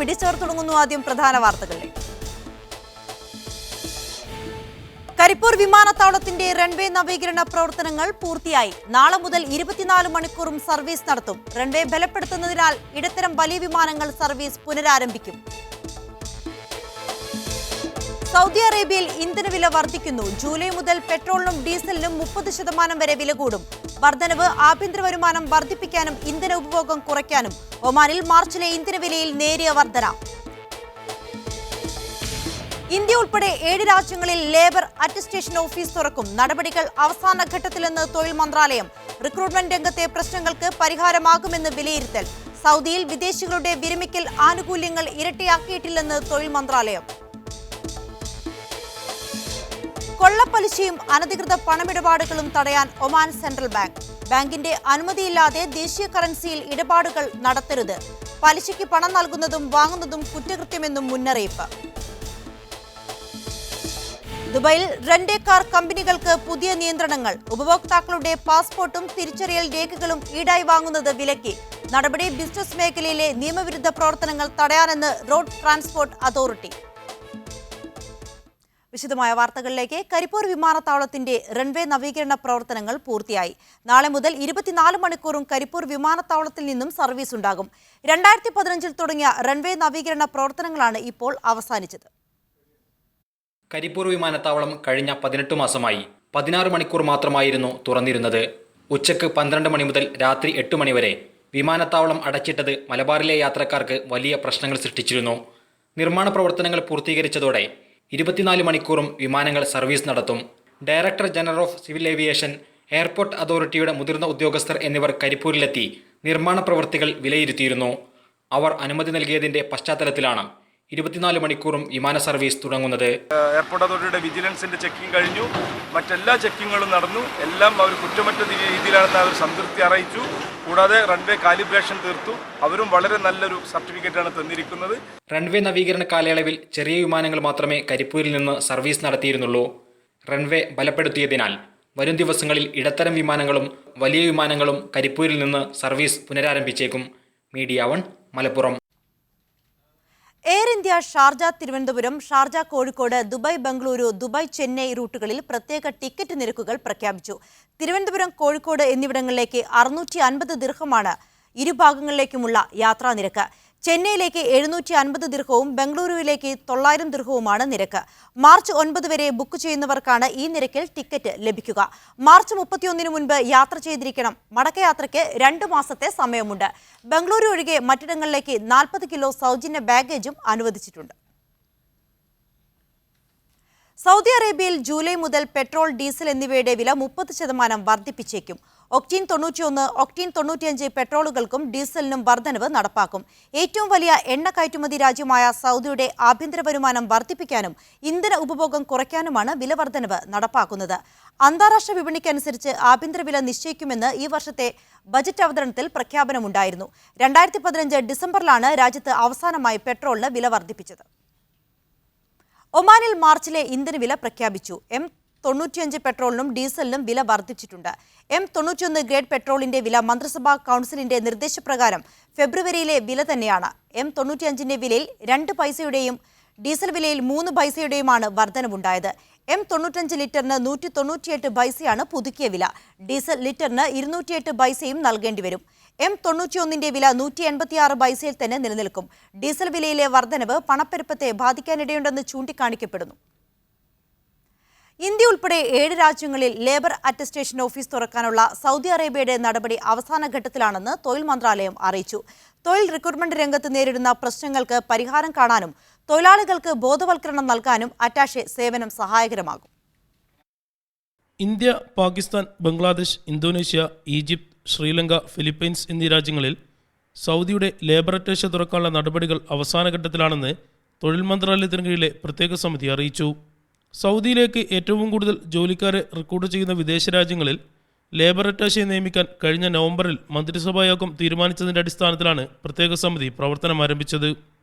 മിഡിസ്റ്റർ തുടങ്ങുന്നു. ആദ്യം പ്രധാന വാർത്തകളിലേക്ക്. കരിപ്പൂർ വിമാനത്താവളത്തിന്റെ റൺവേ നവീകരണ പ്രവർത്തനങ്ങൾ പൂർത്തിയായി. നാളെ മുതൽ 24 മണിക്കൂറും സർവീസ് നടത്തും. റൺവേ ബലപ്പെടുത്തുന്നതിനാൽ ഇടത്തരം വലിയ വിമാനങ്ങൾ സർവീസ് പുനരാരംഭിക്കും. സൗദി അറേബ്യയിൽ ഇന്ധനവില വർദ്ധിക്കുന്നു. ജൂലൈ മുതൽ പെട്രോളിനും ഡീസലിനും 30% വരെ വില കൂടും. വർധനവ് ആഭ്യന്തര വരുമാനം വർദ്ധിപ്പിക്കാനും ഇന്ധന ഉപഭോഗം കുറയ്ക്കാനും. ഒമാനിൽ മാർച്ചിലെ ഇന്ധനവിലയിൽ നേരിയ വർധന. ഇന്ത്യ ഉൾപ്പെടെ 7 രാജ്യങ്ങളിൽ ലേബർ അറ്റസ്റ്റേഷൻ ഓഫീസ് തുറക്കും. നടപടികൾ അവസാന ഘട്ടത്തിലെന്ന് തൊഴിൽ മന്ത്രാലയം. റിക്രൂട്ട്മെന്റ് രംഗത്തെ പ്രശ്നങ്ങൾക്ക് പരിഹാരമാകുമെന്ന് വിലയിരുത്തൽ. സൗദിയിൽ വിദേശികളുടെ വിരമിക്കൽ ആനുകൂല്യങ്ങൾ ഇരട്ടിയാക്കിയിട്ടില്ലെന്ന് തൊഴിൽ മന്ത്രാലയം. കൊള്ളപ്പലിശയും അനധികൃത പണമിടപാടുകളും തടയാൻ ഒമാൻ സെൻട്രൽ ബാങ്ക്. ബാങ്കിന്റെ അനുമതിയില്ലാതെ ദേശീയ കറൻസിയിൽ ഇടപാടുകൾ നടത്തരുത്. പലിശയ്ക്ക് പണം നൽകുന്നതും വാങ്ങുന്നതും കുറ്റകൃത്യമെന്നും മുന്നറിയിപ്പ്. ദുബായിൽ റെന്റ് കാർ കമ്പനികൾക്ക് പുതിയ നിയന്ത്രണങ്ങൾ. ഉപഭോക്താക്കളുടെ പാസ്പോർട്ടും തിരിച്ചറിയൽ രേഖകളും ഈടായി വാങ്ങുന്നത് വിലക്കി. നടപടി ബിസിനസ് മേഖലയിലെ നിയമവിരുദ്ധ പ്രവർത്തനങ്ങൾ തടയാനെന്ന് റോഡ് ട്രാൻസ്പോർട്ട് അതോറിറ്റി. വിശദമായ വാർത്തകളിലേക്ക്. കരിപ്പൂർ വിമാനത്താവളത്തിന്റെ റൺവേ നവീകരണ പ്രവർത്തനങ്ങൾ പൂർത്തിയായി. നാളെ മുതൽ 24 മണിക്കൂറും കരിപ്പൂർ വിമാനത്താവളത്തിൽ നിന്നും സർവീസ് ഉണ്ടാകും. 2015 തുടങ്ങിയ റൺവേ നവീകരണ പ്രവർത്തനങ്ങളാണ് ഇപ്പോൾ അവസാനിച്ചത്. കരിപ്പൂർ വിമാനത്താവളം കഴിഞ്ഞ 18 മാസമായി 16 മണിക്കൂർ മാത്രമായിരുന്നു തുറന്നിരുന്നത്. ഉച്ചയ്ക്ക് 12 മണി മുതൽ രാത്രി 8 മണി വരെ വിമാനത്താവളം അടച്ചിട്ടത് മലബാറിലെ യാത്രക്കാർക്ക് വലിയ പ്രശ്നങ്ങൾ സൃഷ്ടിച്ചിരുന്നു. നിർമ്മാണ പ്രവർത്തനങ്ങൾ പൂർത്തീകരിച്ചതോടെ 24 മണിക്കൂറും വിമാനങ്ങൾ സർവീസ് നടത്തും. Director general of civil aviation, airport അതോറിറ്റിയുടെ മുതിർന്ന ഉദ്യോഗസ്ഥർ എന്നിവർ കരിപ്പൂരിലെത്തി നിർമ്മാണ പ്രവൃത്തികൾ വിലയിരുത്തിയിരുന്നു. അവർ അനുമതി നൽകിയതിന്റെ പശ്ചാത്തലത്തിലാണ് 24 മണിക്കൂറും വിമാന സർവീസ് തുടങ്ങുന്നത്. എയർപോർട്ട് അതോറിറ്റിയുടെ വിജിലൻസിന്റെ ചെക്കിംഗ് കഴിഞ്ഞു. മറ്റെല്ലാ ചെക്കിങ്ങുകളും നടന്നു. എല്ലാം അവർ കുറ്റമറ്റ രീതിയിലാണെന്ന് അവർ സംതൃപ്തി അറിയിച്ചു. കൂടാതെ റൺവേ കാലിബ്രേഷൻ തീർത്തു. അവരും വളരെ നല്ലൊരു സർട്ടിഫിക്കറ്റാണ് തന്നിരിക്കുന്നത്. റൺവേ നവീകരണ കാലയളവിൽ ചെറിയ വിമാനങ്ങൾ മാത്രമേ കരിപ്പൂരിൽ നിന്ന് സർവീസ് നടത്തിയിരുന്നുള്ളൂ. റൺവേ ബലപ്പെടുത്തിയതിനാൽ വരും ദിവസങ്ങളിൽ ഇടത്തരം വിമാനങ്ങളും വലിയ വിമാനങ്ങളും കരിപ്പൂരിൽ നിന്ന് സർവീസ് പുനരാരംഭിച്ചേക്കും. Media 1 Malappuram. Air India Sharjah Thiruvananthapuram, Sharjah Kozhikode, Dubai Bengaluru, Dubai Chennai റൂട്ടുകളിൽ പ്രത്യേക ടിക്കറ്റ് നിരക്കുകൾ പ്രഖ്യാപിച്ചു. തിരുവനന്തപുരം, കോഴിക്കോട് എന്നിവിടങ്ങളിലേക്ക് 650 ദിർഹമാണ് ഇരുഭാഗങ്ങളിലേക്കുമുള്ള യാത്രാ നിരക്ക്. ചെന്നൈയിലേക്ക് 750 ദിർഹവും ബംഗളൂരുവിലേക്ക് 900 ദിർഹവുമാണ് നിരക്ക്. മാർച്ച് 9 വരെ ബുക്ക് ചെയ്യുന്നവർക്കാണ് ഈ നിരക്കിൽ ടിക്കറ്റ് ലഭിക്കുക. മാർച്ച് 31 മുൻപ് യാത്ര ചെയ്തിരിക്കണം. മടക്കയാത്രയ്ക്ക് 2 മാസത്തെ സമയമുണ്ട്. ബംഗളൂരു ഒഴികെ മറ്റിടങ്ങളിലേക്ക് 40 കിലോ സൗജന്യ ബാഗേജും അനുവദിച്ചിട്ടുണ്ട്. സൗദി അറേബ്യയിൽ ജൂലൈ മുതൽ പെട്രോൾ, ഡീസൽ എന്നിവയുടെ വില 30% വർദ്ധിപ്പിച്ചേക്കും. ഒക്ടീൻ 91, ഒക്ടീൻ 95 പെട്രോളുകൾക്കും ഡീസലിനും വർധനവ് നടപ്പാക്കും. ഏറ്റവും വലിയ എണ്ണ കയറ്റുമതി രാജ്യമായ സൗദിയുടെ ആഭ്യന്തര വരുമാനം വർദ്ധിപ്പിക്കാനും ഇന്ധന ഉപഭോഗം കുറയ്ക്കാനുമാണ് വില വർധനവ് നടപ്പാക്കുന്നത്. അന്താരാഷ്ട്ര വിപണിക്കനുസരിച്ച് ആഭ്യന്തര വില നിശ്ചയിക്കുമെന്ന് ഈ വർഷത്തെ ബജറ്റ് അവതരണത്തിൽ പ്രഖ്യാപനമുണ്ടായിരുന്നു. 2015 ഡിസംബറിലാണ് രാജ്യത്ത് അവസാനമായി പെട്രോളിന് വില വർദ്ധിപ്പിച്ചത്. ഒമാനിൽ മാർച്ചിലെ ഇന്ധനവില പ്രഖ്യാപിച്ചു. M95 പെട്രോളിനും ഡീസലിനും വില വർദ്ധിച്ചിട്ടുണ്ട്. M91 ഗ്രേഡ് പെട്രോളിന്റെ വില മന്ത്രിസഭാ കൗൺസിലിന്റെ നിർദ്ദേശപ്രകാരം ഫെബ്രുവരിയിലെ വില തന്നെയാണ്. M95ന്റെ വിലയിൽ 2 പൈസയുടെയും ഡീസൽ വിലയിൽ 3 പൈസയുടെയുമാണ് വർധനവുണ്ടായത്. M95 ലിറ്ററിന് 198 പൈസയാണ് പുതുക്കിയ വില. ഡീസൽ ലിറ്ററിന് 208 പൈസയും നൽകേണ്ടി വരും. M91ന്റെ വില 186 പൈസയിൽ തന്നെ നിലനിൽക്കും. ഡീസൽ വിലയിലെ വർധനവ് പണപ്പെരുപ്പത്തെ ബാധിക്കാനിടയുണ്ടെന്ന് ചൂണ്ടിക്കാണിക്കപ്പെടുന്നു. ഇന്ത്യ ഉൾപ്പെടെ 7 രാജ്യങ്ങളിൽ ലേബർ അറ്റസ്റ്റേഷൻ ഓഫീസ് തുറക്കാനുള്ള സൗദി അറേബ്യയുടെ നടപടി അവസാന ഘട്ടത്തിലാണെന്ന് തൊഴിൽ മന്ത്രാലയം അറിയിച്ചു. തൊഴിൽ റിക്രൂട്ട്മെന്റ് രംഗത്ത് നേരിടുന്ന പ്രശ്നങ്ങൾക്ക് പരിഹാരം കാണാനും തൊഴിലാളികൾക്ക് ബോധവൽക്കരണം നൽകാനും അറ്റാഷെ സേവനം സഹായകരമാകും. India, Pakistan, Bangladesh, Indonesia, Egypt, Sri Lanka, Philippines എന്നീ രാജ്യങ്ങളിൽ സൗദിയുടെ ലേബർ അറ്റാഷെ തുറക്കാനുള്ള നടപടികൾ അവസാന ഘട്ടത്തിലാണെന്ന് തൊഴിൽ മന്ത്രാലയത്തിന് കീഴിലെ പ്രത്യേക സമിതി അറിയിച്ചു. സൗദിയിലേക്ക് ഏറ്റവും കൂടുതൽ ജോലിക്കാരെ റിക്രൂട്ട് ചെയ്യുന്ന വിദേശ രാജ്യങ്ങളിൽ ലേബർ അറ്റാഷെ നിയമിക്കാൻ കഴിഞ്ഞ നവംബറിൽ മന്ത്രിസഭായോഗം തീരുമാനിച്ചതിൻ്റെ അടിസ്ഥാനത്തിലാണ് പ്രത്യേക സമിതി പ്രവർത്തനം ആരംഭിച്ചത്.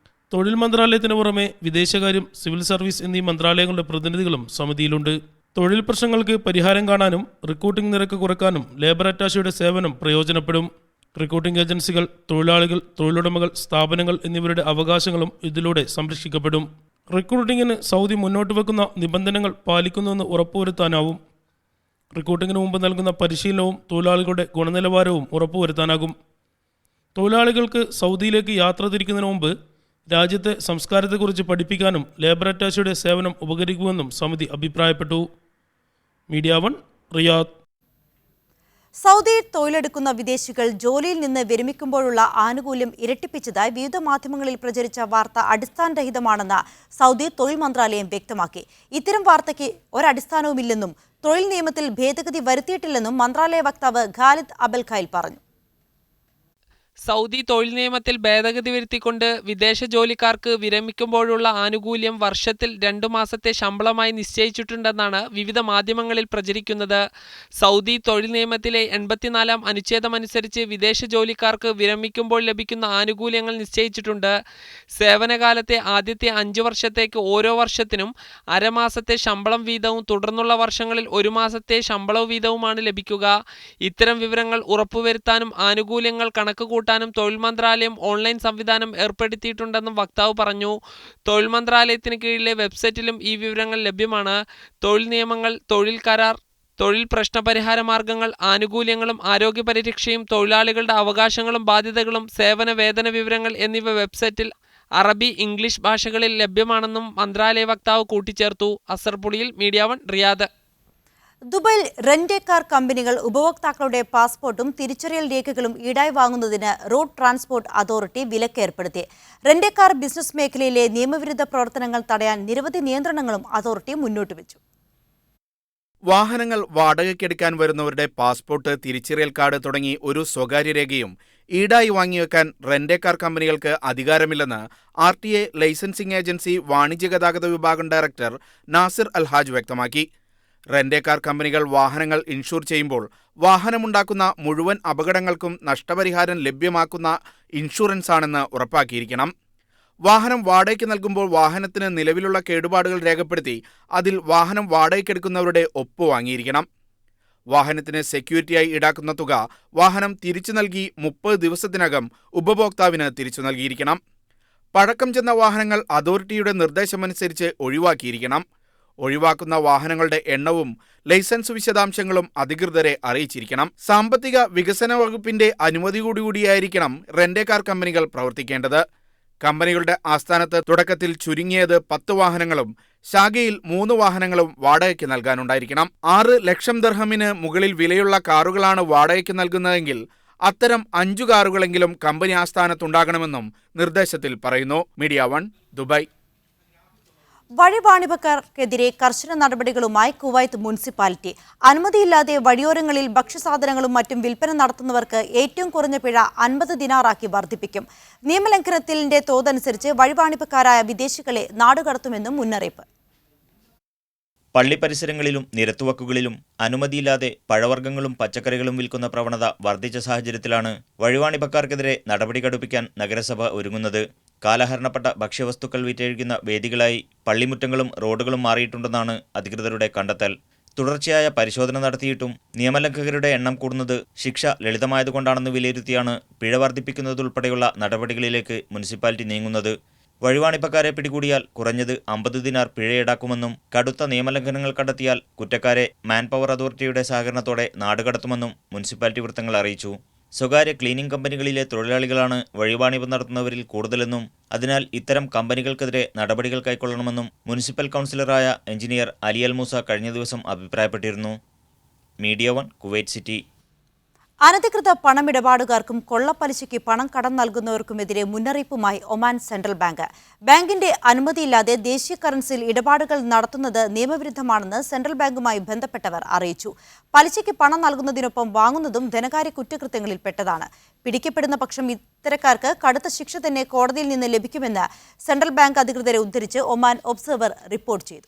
തൊഴിൽ മന്ത്രാലയത്തിന് പുറമെ വിദേശകാര്യം, സിവിൽ സർവീസ് എന്നീ മന്ത്രാലയങ്ങളുടെ പ്രതിനിധികളും സമിതിയിലുണ്ട്. തൊഴിൽ പ്രശ്നങ്ങൾക്ക് പരിഹാരം കാണാനും റിക്രൂട്ടിംഗ് നിരക്ക് കുറയ്ക്കാനും ലേബർ അറ്റാഷയുടെ സേവനം പ്രയോജനപ്പെടും. റിക്രൂട്ടിംഗ് ഏജൻസികൾ, തൊഴിലാളികൾ, തൊഴിലുടമകൾ, സ്ഥാപനങ്ങൾ എന്നിവരുടെ അവകാശങ്ങളും ഇതിലൂടെ സംരക്ഷിക്കപ്പെടും. റിക്രൂട്ടിംഗിന് സൗദി മുന്നോട്ട് വെക്കുന്ന നിബന്ധനകൾ പാലിക്കുന്നുവെന്ന് ഉറപ്പുവരുത്താനാവും. റിക്രൂട്ടിംഗിന് മുമ്പ് നൽകുന്ന പരിശീലനവും തൊഴിലാളികളുടെ ഗുണനിലവാരവും ഉറപ്പുവരുത്താനാകും. തൊഴിലാളികൾക്ക് സൗദിയിലേക്ക് യാത്ര തിരിക്കുന്നതിന് മുമ്പ് രാജ്യത്തെ സംസ്കാരത്തെക്കുറിച്ച് പഠിപ്പിക്കാനും ലേബർ അറ്റാഷയുടെ സേവനം ഉപകരിക്കുമെന്നും സമിതി അഭിപ്രായപ്പെട്ടു. Media 1, Riyadh. സൗദിയിൽ തൊഴിലെടുക്കുന്ന വിദേശികൾ ജോലിയിൽ നിന്ന് വിരമിക്കുമ്പോഴുള്ള ആനുകൂല്യം ഇരട്ടിപ്പിച്ചതായി വിവിധ മാധ്യമങ്ങളിൽ പ്രചരിച്ച വാർത്ത അടിസ്ഥാനരഹിതമാണെന്ന് സൗദി തൊഴിൽ മന്ത്രാലയം വ്യക്തമാക്കി. ഇത്തരം വാർത്തയ്ക്ക് ഒരടിസ്ഥാനവുമില്ലെന്നും തൊഴിൽ നിയമത്തിൽ ഭേദഗതി വരുത്തിയിട്ടില്ലെന്നും മന്ത്രാലയ വക്താവ് ഖാലിദ് അബൽ ഖൈൽ പറഞ്ഞു. സൗദി തൊഴിൽ നിയമത്തിൽ ഭേദഗതി വരുത്തിക്കൊണ്ട് വിദേശ ജോലിക്കാർക്ക് വിരമിക്കുമ്പോഴുള്ള ആനുകൂല്യം വർഷത്തിൽ 2 മാസത്തെ ശമ്പളമായി നിശ്ചയിച്ചിട്ടുണ്ടെന്നാണ് വിവിധ മാധ്യമങ്ങളിൽ പ്രചരിക്കുന്നത്. സൗദി തൊഴിൽ നിയമത്തിലെ 84-ാം അനുച്ഛേദമനുസരിച്ച് വിദേശ ജോലിക്കാർക്ക് വിരമിക്കുമ്പോൾ ലഭിക്കുന്ന ആനുകൂല്യങ്ങൾ നിശ്ചയിച്ചിട്ടുണ്ട്. സേവനകാലത്തെ ആദ്യത്തെ 5 വർഷത്തേക്ക് ഓരോ വർഷത്തിനും അരമാസത്തെ ശമ്പളം വീതവും തുടർന്നുള്ള വർഷങ്ങളിൽ 1 മാസത്തെ ശമ്പള വീതവുമാണ് ലഭിക്കുക. ഇത്തരം വിവരങ്ങൾ ഉറപ്പുവരുത്താനും ആനുകൂല്യങ്ങൾ കണക്കുകൂട്ടാനും തൊഴിൽ മന്ത്രാലയം ഓൺലൈൻ സംവിധാനം ഏർപ്പെടുത്തിയിട്ടുണ്ടെന്നും വക്താവ് പറഞ്ഞു. തൊഴിൽ മന്ത്രാലയത്തിന് കീഴിലെ വെബ്സൈറ്റിലും ഈ വിവരങ്ങൾ ലഭ്യമാണ്. തൊഴിൽ നിയമങ്ങൾ, തൊഴിൽ കരാർ, തൊഴിൽ പ്രശ്നപരിഹാര മാർഗങ്ങൾ, ആനുകൂല്യങ്ങളും ആരോഗ്യ പരിരക്ഷയും തൊഴിലാളികളുടെ അവകാശങ്ങളും ബാധ്യതകളും സേവന വേതന വിവരങ്ങൾ എന്നിവ വെബ്സൈറ്റിൽ അറബി, ഇംഗ്ലീഷ് ഭാഷകളിൽ ലഭ്യമാണെന്നും മന്ത്രാലയ വക്താവ് കൂട്ടിച്ചേർത്തു. അസർപുളിയിൽ, മീഡിയ 1, റിയാദ്. ദുബൈയിൽ റെന്റ് കാർ കമ്പനികൾ ഉപഭോക്താക്കളുടെ പാസ്പോർട്ടും തിരിച്ചറിയൽ രേഖകളും ഈടായി വാങ്ങുന്നതിന് റോഡ് ട്രാൻസ്പോർട്ട് അതോറിറ്റി വിലക്ക് ഏർപ്പെടുത്തി. റെന്റ് കാർ ബിസിനസ് മേഖലയിലെ നിയമവിരുദ്ധ പ്രവർത്തനങ്ങൾ തടയാൻ നിരവധി നിയന്ത്രണങ്ങളും അതോറിറ്റി മുന്നോട്ട് വെച്ചു. വാഹനങ്ങൾ വാടകയ്ക്കെടുക്കാൻ വരുന്നവരുടെ പാസ്പോർട്ട്, തിരിച്ചറിയൽ കാർഡ് തുടങ്ങി ഒരു സ്വകാര്യ രേഖയും ഈടായി വാങ്ങിവെക്കാൻ റെന്റ് കാർ കമ്പനികൾക്ക് അധികാരമില്ലെന്ന് RTA ലൈസൻസിംഗ് ഏജൻസി വാണിജ്യ ഗതാഗത വിഭാഗം ഡയറക്ടർ നാസിർ അൽഹാജ് വ്യക്തമാക്കി. റെന്റ് കാർ കമ്പനികൾ വാഹനങ്ങൾ ഇൻഷൂർ ചെയ്യുമ്പോൾ വാഹനമുണ്ടാക്കുന്ന മുഴുവൻ അപകടങ്ങൾക്കും നഷ്ടപരിഹാരം ലഭ്യമാക്കുന്ന ഇൻഷുറൻസാണെന്ന് ഉറപ്പാക്കിയിരിക്കണം. വാഹനം വാടകയ്ക്ക് നൽകുമ്പോൾ വാഹനത്തിന് നിലവിലുള്ള കേടുപാടുകൾ രേഖപ്പെടുത്തി അതിൽ വാഹനം വാടകയ്ക്കെടുക്കുന്നവരുടെ ഒപ്പ് വാങ്ങിയിരിക്കണം. വാഹനത്തിന് സെക്യൂരിറ്റിയായി ഈടാക്കുന്ന തുക വാഹനം തിരിച്ചു നൽകി 30 ദിവസത്തിനകം ഉപഭോക്താവിന് തിരിച്ചു നൽകിയിരിക്കണം. പഴക്കം ചെന്ന വാഹനങ്ങൾ അതോറിറ്റിയുടെ നിർദ്ദേശമനുസരിച്ച് ഒഴിവാക്കിയിരിക്കണം. ഒഴിവാക്കുന്ന വാഹനങ്ങളുടെ എണ്ണവും ലൈസൻസ് വിശദാംശങ്ങളും അധികൃതരെ അറിയിച്ചിരിക്കണം. സാമ്പത്തിക വികസന വകുപ്പിന്റെ അനുമതിയോടുകൂടിയായിരിക്കണം റെന്റ് കാർ കമ്പനികൾ പ്രവർത്തിക്കേണ്ടത്. കമ്പനികളുടെ ആസ്ഥാനത്ത് തുടക്കത്തിൽ ചുരുങ്ങിയത് 10 വാഹനങ്ങളും ശാഖയിൽ 3 വാഹനങ്ങളും വാടകയ്ക്ക് നൽകാനുണ്ടായിരിക്കണം. 6 ലക്ഷം ദിർഹമിന് മുകളിൽ വിലയുള്ള കാറുകളാണ് വാടകയ്ക്ക് നൽകുന്നതെങ്കിൽ അത്തരം 5 കാറുകളെങ്കിലും കമ്പനി ആസ്ഥാനത്തുണ്ടാകണമെന്നും നിർദ്ദേശത്തിൽ പറയുന്നു. Media 1, Dubai. വഴിവാണിഭക്കാർക്കെതിരെ കർശന നടപടികളുമായി കുവൈത്ത് മുനിസിപ്പാലിറ്റി. അനുമതിയില്ലാതെ വഴിയോരങ്ങളിൽ ഭക്ഷ്യസാധനങ്ങളും മറ്റും വിൽപ്പന നടത്തുന്നവർക്ക് ഏറ്റവും കുറഞ്ഞ പിഴ 50 ദിനാറാക്കി വർദ്ധിപ്പിക്കും. നിയമലംഘനത്തിന്റെ തോതനുസരിച്ച് വഴിവാണിഭക്കാരായ വിദേശികളെ നാടുകടത്തുമെന്നും മുന്നറിയിപ്പ്. പള്ളി പരിസരങ്ങളിലും നിരത്തുവക്കുകളിലും അനുമതിയില്ലാതെ പഴവർഗ്ഗങ്ങളും പച്ചക്കറികളും വിൽക്കുന്ന പ്രവണത വർദ്ധിച്ച സാഹചര്യത്തിലാണ് വഴിവാണിഭക്കാർക്കെതിരെ നടപടി കടുപ്പിക്കാൻ നഗരസഭ ഒരുങ്ങുന്നത്. കാലഹരണപ്പെട്ട ഭക്ഷ്യവസ്തുക്കൾ വിറ്റഴിക്കുന്ന വേദികളായി പള്ളിമുറ്റങ്ങളും റോഡുകളും മാറിയിട്ടുണ്ടെന്നാണ് അധികൃതരുടെ കണ്ടെത്തൽ. തുടർച്ചയായ പരിശോധന നടത്തിയിട്ടും നിയമലംഘകരുടെ എണ്ണം കൂടുന്നത് ശിക്ഷ ലളിതമായതുകൊണ്ടാണെന്ന് വിലയിരുത്തിയാണ് പിഴ വർദ്ധിപ്പിക്കുന്നതുൾപ്പെടെയുള്ള നടപടികളിലേക്ക് മുനിസിപ്പാലിറ്റി നീങ്ങുന്നത്. വഴിവാണിഭക്കാരെ പിടികൂടിയാൽ കുറഞ്ഞത് 50 ദിനാർ പിഴ ഈടാക്കുമെന്നും കടുത്ത നിയമലംഘനങ്ങൾ കണ്ടെത്തിയാൽ കുറ്റക്കാരെ മാൻപവർ അതോറിറ്റിയുടെ സഹകരണത്തോടെ നാടുകടത്തുമെന്നും മുനിസിപ്പാലിറ്റി വൃത്തങ്ങൾ അറിയിച്ചു. സ്വകാര്യ ക്ലീനിംഗ് കമ്പനികളിലെ തൊഴിലാളികളാണ് വഴിവാണിഭം നടത്തുന്നവരിൽ കൂടുതലെന്നും അതിനാൽ ഇത്തരം കമ്പനികൾക്കെതിരെ നടപടികൾ കൈക്കൊള്ളണമെന്നും മുനിസിപ്പൽ കൗൺസിലറായ എഞ്ചിനീയർ അലി അൽ മൂസ കഴിഞ്ഞ ദിവസം അഭിപ്രായപ്പെട്ടിരുന്നു. Media 1, Kuwait city. അനധികൃത പണമിടപാടുകാർക്കും കൊള്ളപ്പലിശയ്ക്ക് പണം കടം നൽകുന്നവർക്കുമെതിരെ മുന്നറിയിപ്പുമായി ഒമാൻ സെൻട്രൽ ബാങ്ക്. ബാങ്കിന്റെ അനുമതിയില്ലാതെ ദേശീയ കറൻസിയിൽ ഇടപാടുകൾ നടത്തുന്നത് നിയമവിരുദ്ധമാണെന്ന് സെൻട്രൽ ബാങ്കുമായി ബന്ധപ്പെട്ടവർ അറിയിച്ചു. പലിശയ്ക്ക് പണം നൽകുന്നതിനൊപ്പം വാങ്ങുന്നതും ധനകാര്യ കുറ്റകൃത്യങ്ങളിൽപ്പെട്ടതാണ്. പിടിക്കപ്പെടുന്ന പക്ഷം ഇത്തരക്കാർക്ക് കടുത്ത ശിക്ഷ തന്നെ കോടതിയിൽ നിന്ന് ലഭിക്കുമെന്ന് സെൻട്രൽ ബാങ്ക് അധികൃതരെ ഉദ്ധരിച്ച് ഒമാൻ ഒബ്സർവർ റിപ്പോർട്ട് ചെയ്തു.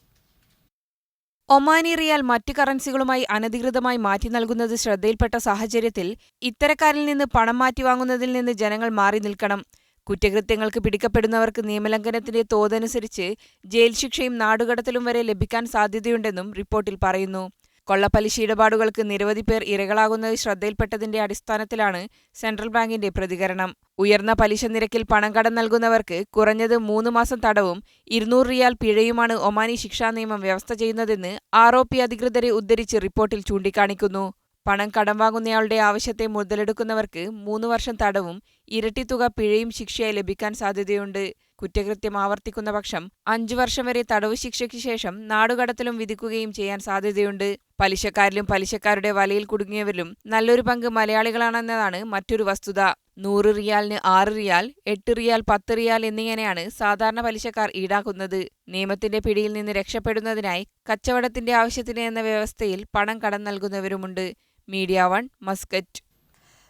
ഒമാനി റിയാൽ മറ്റ് കറൻസികളുമായി അനധികൃതമായി മാറ്റി നൽകുന്നത് ശ്രദ്ധയിൽപ്പെട്ട സാഹചര്യത്തിൽ ഇത്തരക്കാരിൽ നിന്ന് പണം മാറ്റിവാങ്ങുന്നതിൽ നിന്ന് ജനങ്ങൾ മാറി നിൽക്കണം. കുറ്റകൃത്യങ്ങൾക്ക് പിടിക്കപ്പെടുന്നവർക്ക് നിയമലംഘനത്തിന്റെ തോതനുസരിച്ച് ജയിൽ ശിക്ഷയും നാടുകടത്തലും വരെ ലഭിക്കാൻ സാധ്യതയുണ്ടെന്നും റിപ്പോർട്ടിൽ പറയുന്നു. കൊള്ളപ്പലിശ ഇടപാടുകൾക്ക് നിരവധി പേർ ഇരകളാകുന്നത് ശ്രദ്ധയിൽപ്പെട്ടതിന്റെ അടിസ്ഥാനത്തിലാണ് സെൻട്രൽ ബാങ്കിന്റെ പ്രതികരണം. ഉയർന്ന പലിശ നിരക്കിൽ പണം കടം നൽകുന്നവർക്ക് കുറഞ്ഞത് 3 മാസം തടവും 200 റിയാൽ പിഴയുമാണ് ഒമാനി ശിക്ഷാ നിയമം വ്യവസ്ഥ ചെയ്യുന്നതെന്ന് ROP അധികൃതരെ ഉദ്ധരിച്ച് റിപ്പോർട്ടിൽ ചൂണ്ടിക്കാണിക്കുന്നു. പണം കടം വാങ്ങുന്നയാളുടെ ആവശ്യത്തെ മുതലെടുക്കുന്നവർക്ക് 3 വർഷം തടവും ഇരട്ടി തുക പിഴയും ശിക്ഷയായി ലഭിക്കാൻ സാധ്യതയുണ്ട്. കുറ്റകൃത്യം ആവർത്തിക്കുന്ന പക്ഷം 5 വർഷം വരെ തടവ് ശിക്ഷയ്ക്ക് ശേഷം നാടുകടത്തലും വിധിക്കുകയും ചെയ്യാൻ സാധ്യതയുണ്ട്. പലിശക്കാരിലും പലിശക്കാരുടെ വലയിൽ കുടുങ്ങിയവരിലും നല്ലൊരു പങ്ക് മലയാളികളാണെന്നതാണ് മറ്റൊരു വസ്തുത. 100 റിയാലിന് 6 റിയാൽ, 8 റിയാൽ, 10 റിയാൽ എന്നിങ്ങനെയാണ് സാധാരണ പലിശക്കാർ ഈടാക്കുന്നത്. നിയമത്തിന്റെ പിടിയിൽ നിന്ന് രക്ഷപ്പെടുന്നതിനായി കച്ചവടത്തിന്റെ ആവശ്യത്തിന് എന്ന വ്യവസ്ഥയിൽ പണം കടം നൽകുന്നവരുമുണ്ട്. Media 1 Muscat.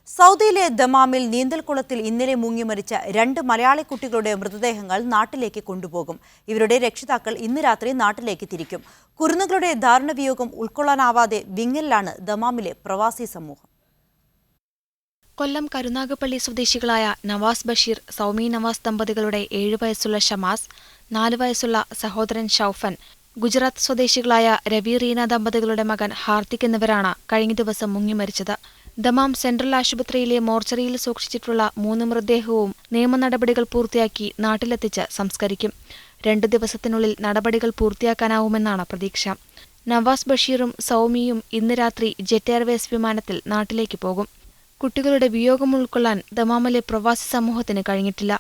സൗദിയിലെ ദമാമിൽ നീന്തൽക്കുളത്തിൽ ഇന്നലെ മുങ്ങി മരിച്ച 2 മലയാളി കുട്ടികളുടെ മൃതദേഹങ്ങൾ നാട്ടിലേക്ക് കൊണ്ടുപോകും. ഇവരുടെ രക്ഷിതാക്കൾ ഇന്ന് രാത്രി നാട്ടിലേക്ക് തിരിക്കും. കുരുന്നുകളുടെ ദാരുണവിയോഗം ഉൾക്കൊള്ളാനാവാതെ വിങ്ങലിലാണ് ദമാമിലെ പ്രവാസി സമൂഹം. കൊല്ലം കരുനാഗപ്പള്ളി സ്വദേശികളായ നവാസ് ബഷീർ, സൗമി നവാസ് ദമ്പതികളുടെ 7 വയസ്സുള്ള ഷമാസ്, 4 വയസ്സുള്ള സഹോദരൻ ഷൌഫൻ, ഗുജറാത്ത് സ്വദേശികളായ രവി റീന ദമ്പതികളുടെ മകൻ ഹാർദിക് എന്നിവരാണ് കഴിഞ്ഞ ദിവസം മുങ്ങി മരിച്ചത്. ദമാം സെൻട്രൽ ആശുപത്രിയിലെ മോർച്ചറിയിൽ സൂക്ഷിച്ചിട്ടുള്ള 3 മൃതദേഹവും നിയമ നടപടികൾ പൂർത്തിയാക്കി നാട്ടിലെത്തിച്ച് സംസ്കരിക്കും. 2 ദിവസത്തിനുള്ളിൽ നടപടികൾ പൂർത്തിയാക്കാനാവുമെന്നാണ് പ്രതീക്ഷ. നവാസ് ബഷീറും സൗമിയും ഇന്ന് രാത്രി ജെറ്റ് എയർവേസ് വിമാനത്തിൽ നാട്ടിലേക്ക് പോകും. കുട്ടികളുടെ വിയോഗം ഉൾക്കൊള്ളാൻ ദമാമിലെ പ്രവാസി സമൂഹത്തിന് കഴിഞ്ഞിട്ടില്ല.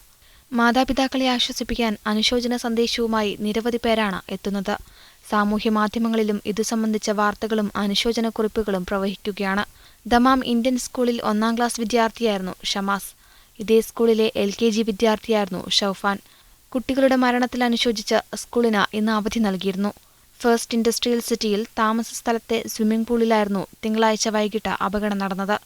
മാതാപിതാക്കളെ ആശ്വസിപ്പിക്കാൻ അനുശോചന സന്ദേശവുമായി നിരവധി പേരാണ് എത്തുന്നത്. സാമൂഹ്യ മാധ്യമങ്ങളിലും ഇതു സംബന്ധിച്ച വാർത്തകളും അനുശോചനക്കുറിപ്പുകളും പ്രവഹിക്കുകയാണ്. ദമാം ഇന്ത്യൻ സ്കൂളിൽ 1-ാം ക്ലാസ് വിദ്യാർത്ഥിയായിരുന്നു ഷമാസ്. ഇതേ സ്കൂളിലെ LKG വിദ്യാർത്ഥിയായിരുന്നു ഷൌഫാൻ. കുട്ടികളുടെ മരണത്തിൽ അനുശോചിച്ച് സ്കൂളിന് ഇന്ന് അവധി നൽകിയിരുന്നു. ഫസ്റ്റ് ഇൻഡസ്ട്രിയൽ സിറ്റിയിൽ താമസ സ്ഥലത്തെ സ്വിമ്മിംഗ് പൂളിലായിരുന്നു തിങ്കളാഴ്ച വൈകിട്ട് അപകടം നടന്നത്.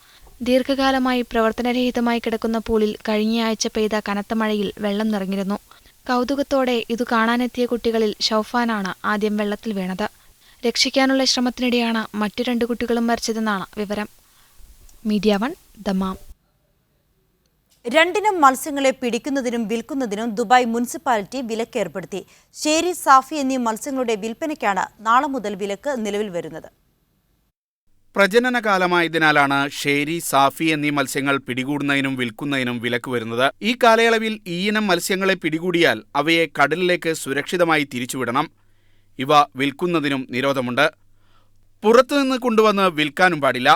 ദീർഘകാലമായി പ്രവർത്തനരഹിതമായി കിടക്കുന്ന പൂളിൽ കഴിഞ്ഞയാഴ്ച പെയ്ത കനത്ത മഴയിൽ വെള്ളം നിറഞ്ഞിരുന്നു. കൗതുകത്തോടെ ഇതു കാണാനെത്തിയ കുട്ടികളിൽ ഷൌഫാനാണ് ആദ്യം വെള്ളത്തിൽ വീണത്. രക്ഷിക്കാനുള്ള ശ്രമത്തിനിടെയാണ് മറ്റു 2 കുട്ടികളും മരിച്ചതെന്നാണ് വിവരം. Media 1 Dammam. 2 മത്സ്യങ്ങളെ പിടിക്കുന്നതിനും വിൽക്കുന്നതിനും ദുബായ് മുനിസിപ്പാലിറ്റി വിലക്കേർപ്പെടുത്തി. ശേരി, സാഫി എന്നീ മത്സ്യങ്ങളുടെ വിൽപ്പനയ്ക്കാണ് നാളെ മുതൽ വിലക്ക് നിലവിൽ വരുന്നത്. പ്രജനനകാലമായതിനാലാണ് ഷേരി, സാഫി എന്നീ മത്സ്യങ്ങൾ പിടികൂടുന്നതിനും വിൽക്കുന്നതിനും വിലക്ക് വരുന്നത്. ഈ കാലയളവിൽ ഈ ഇനം മത്സ്യങ്ങളെ പിടികൂടിയാൽ അവയെ കടലിലേക്ക് സുരക്ഷിതമായി തിരിച്ചുവിടണം. ഇവ വിൽക്കുന്നതിനും നിരോധമുണ്ട്. പുറത്തുനിന്ന് കൊണ്ടുവന്ന് വിൽക്കാനും പാടില്ല.